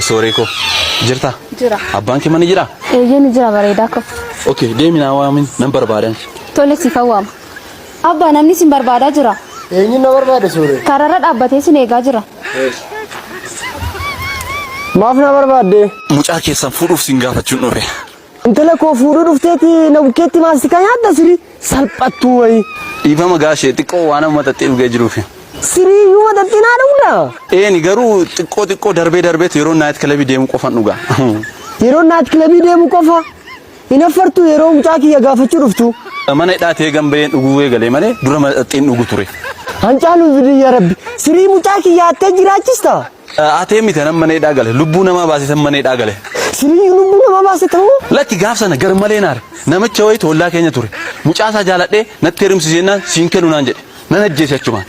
Sooreko. Jirta? Jira. Abbaan kee mana jira? Eeyyeen jira bareedaa ko. Okay, deemina waamin nan barbaadan. Tole si fawwaama. Abbaa namni sin barbaadaa jira. Eenyu na barbaada Soore? Karaarra dhaabbatee sin eegaa jira. Maaf na barbaadde? Mucaa keessan fuudhuuf sin gaafachuun dhufe. Intala koo fuudhuu dhufteeti na bukkeetti maastika nyaadda siri salphattuu wayi. Dhiifama gaashee xiqqoo waan amma xaxxee dhugee jiruuf. Sirii yoo dadinaa dhugda. Ni garuu xiqqoo darbee yeroo naayit kilabii deemu qofan dhuga. Yeroo naayit kilabii deemu qofa. Inaffartu yeroo mucaa kiyya gaafachuu dhuftu. Mana hidhaatee gambeen dhuguu eegalee malee dura maxxeen dhugu ture. Hancaalu bidii yaa Rabbi. Sirii mucaa kiyya attee jiraachista. Atee miti nan mana hidhaa gale lubbuu namaa baasisan mana hidhaa gale. Sirii lubbuu namaa baase ta'uu? Lakki gaafsana gar malee naar namicha wayii tollaa keenya ture. Mucaa isaa jaaladhee natti heerumsiisennaan siin kennu naan jedhe. Nan ajjeese achumaan.